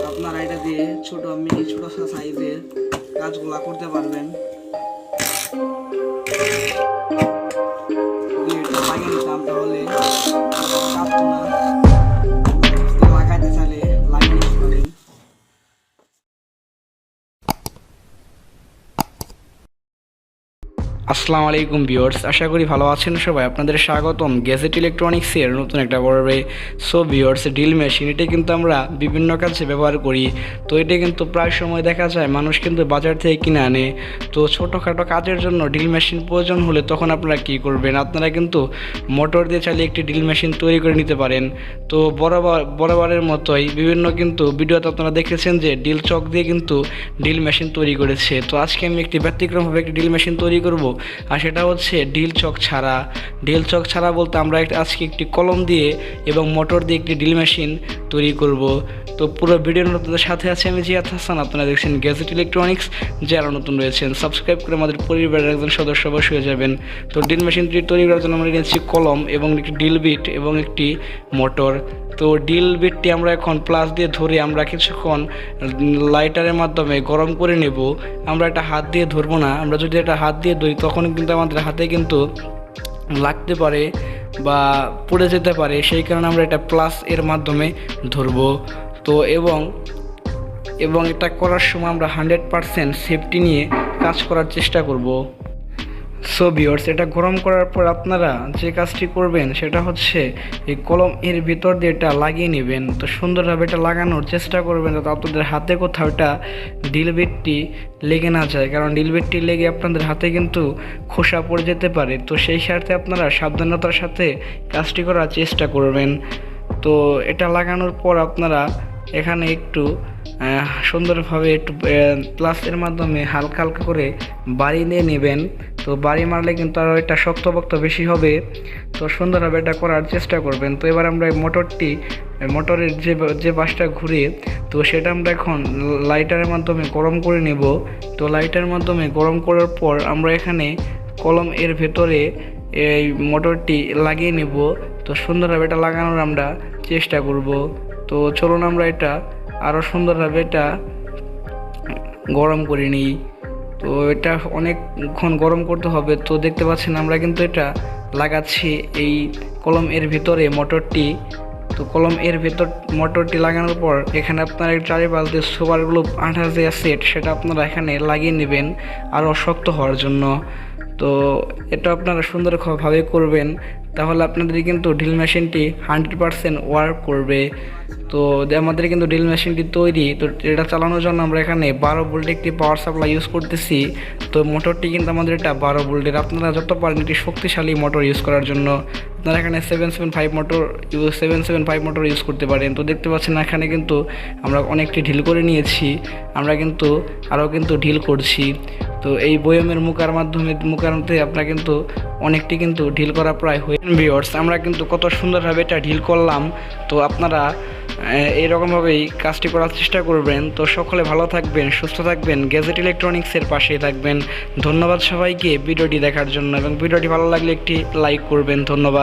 আপনারা এটা দিয়ে ছোট সাইজের কাজগুলা করতে পারবেন। এটা লাগিয়ে নিতাম তাহলে কাটতো না। লাগাইতে চাইলে লাগিয়ে নিতে পারেন। আসসালামু আলাইকুম ভিউয়ার্স, আশা করি ভালো আছেন সবাই। আপনাদের স্বাগতম গ্যাজেট ইলেকট্রনিক্সের নতুন একটা পর্বে। সো ভিউয়ার্স, ড্রিল মেশিন এটা কিন্তু আমরা বিভিন্ন কাজে ব্যবহার করি। তো এটা কিন্তু প্রায় সময় দেখা যায় মানুষ কিন্তু বাজার থেকে কিনে আনে। তো ছোটোখাটো কাজের জন্য ড্রিল মেশিন প্রয়োজন হলে তখন আপনারা কী করবেন? আপনারা কিন্তু মোটর দিয়ে চালিয়ে একটি ড্রিল মেশিন তৈরি করে নিতে পারেন। তো বরাবরের মতোই বিভিন্ন কিন্তু ভিডিওতে আপনারা দেখেছেন যে ড্রিল চক দিয়ে কিন্তু ড্রিল মেশিন তৈরি করেছে। তো আজকে আমি একটি ব্যতিক্রমভাবে একটি ড্রিল মেশিন তৈরি করব, আর সেটা হচ্ছে ড্রিল চক ছাড়া বলতে আমরা আজকে একটি কলম দিয়ে এবং মোটর দিয়ে একটি ড্রিল মেশিন তৈরি করব। তো পুরো ভিডিওর আপনাদের সাথে আছে আমি জিয়াদ হাসান। আপনারা দেখছেন গ্যাজেট ইলেকট্রনিক্স। যারা নতুন রয়েছেন সাবস্ক্রাইব করে আমাদের পরিবারের একজন সদস্য অবশ্যই হয়ে যাবেন। তো ড্রিল মেশিনটি তৈরি করার জন্য আমরা নিয়েছি কলম এবং একটি ড্রিল বিট এবং একটি মোটর। তো ড্রিল বিটটি আমরা এখন প্লাস দিয়ে ধরে আমরা কিছুক্ষণ লাইটারের মাধ্যমে গরম করে নেব। আমরা এটা হাত দিয়ে ধরবো না। আমরা যদি এটা হাত দিয়ে ধরি তখন কিন্তু আমাদের হাতে কিন্তু লাগতে পারে বা পড়ে যেতে পারে, সেই কারণে আমরা এটা প্লাস এর মাধ্যমে ধরবো। তো এবং এটা করার সময় আমরা 100% সেফটি নিয়ে কাজ করার চেষ্টা করব। সো ভিউয়ার্স, এটা গরম করার পর আপনারা যে কাজটি করবেন সেটা হচ্ছে এই কলম এর ভিতর দিয়ে এটা লাগিয়ে নেবেন। তো সুন্দরভাবে এটা লাগানোর চেষ্টা করবেন যাতে আপনাদের হাতে কোথাও এটা ড্রিল বিটটি লেগে না যায়, কারণ ড্রিল বিটটি লেগে আপনাদের হাতে কিন্তু খোসা পড়ে যেতে পারে। তো সেই স্বার্থে আপনারা সাবধানতার সাথে কাজটি করার চেষ্টা করবেন। তো এটা লাগানোর পর আপনারা এখানে একটু সুন্দরভাবে একটু প্লাসের মাধ্যমে হালকা হালকা করে বাড়ি দিয়ে নেবেন। তো বাড়ি মারলে কিন্তু আরও এটা শক্তপোক্ত বেশি হবে। তো সুন্দরভাবে এটা করার চেষ্টা করবেন। তো এবার আমরা মোটরের যে বাসটা ঘুরে, তো সেটা আমরা এখন লাইটারের মাধ্যমে গরম করে নেব। তো লাইটারের মাধ্যমে গরম করার পর আমরা এখানে কলম এর ভেতরে এই মোটরটি লাগিয়ে নেব। তো সুন্দরভাবে এটা লাগানোর আমরা চেষ্টা করব। তো চলুন আমরা এটা আরও সুন্দরভাবে এটা গরম করে নিই। তো এটা অনেকক্ষণ গরম করতে হবে। তো দেখতে পাচ্ছেন আমরা কিন্তু এটা লাগাচ্ছি এই কলম এর ভিতরে মোটরটি। তো কলম এর ভিতর মোটরটি লাগানোর পর এখানে আপনারা চারিপাশ দিয়ে সুপার গ্লু আঠা যে সেট সেটা আপনারা এখানে লাগিয়ে নেবেন আরও শক্ত হওয়ার জন্য। তো এটা আপনারা সুন্দরভাবে করবেন, তাহলে আপনাদের কিন্তু ড্রিল মেশিনটি 100% ওয়ার্ক করবে। তো আমাদের কিন্তু ড্রিল মেশিনটি তৈরি। তো এটা চালানোর জন্য আমরা এখানে 12 ভোল্ট একটি পাওয়ার সাপ্লাই ইউজ করতেছি। তো মোটরটি কিন্তু আমাদের এটা 12 ভোল্টের। আপনারা যত পারেন একটি শক্তিশালী মোটর ইউজ করার জন্য আপনারা এখানে 775 মোটর ইউজ করতে পারেন। তো দেখতে পাচ্ছেন এখানে কিন্তু আমরা অনেকটি ঢিল করে নিয়েছি। আমরা কিন্তু আরও কিন্তু ঢিল করছি। তো এই বয়মের মুখার মধ্যে আপনারা কিন্তু অনেকটি কিন্তু ঢিল করা প্রায় হয়ে ভিউয়ার্স, আমরা কিন্তু কত সুন্দরভাবে এটা ঢিল করলাম। তো আপনারা এইরকমভাবেই কাজটি করার চেষ্টা করবেন। তো সকলে ভালো থাকবেন, সুস্থ থাকবেন, গ্যাজেট ইলেকট্রনিক্সের পাশেই থাকবেন। ধন্যবাদ সবাইকে ভিডিওটি দেখার জন্য, এবং ভিডিওটি ভালো লাগলে একটি লাইক করবেন। ধন্যবাদ।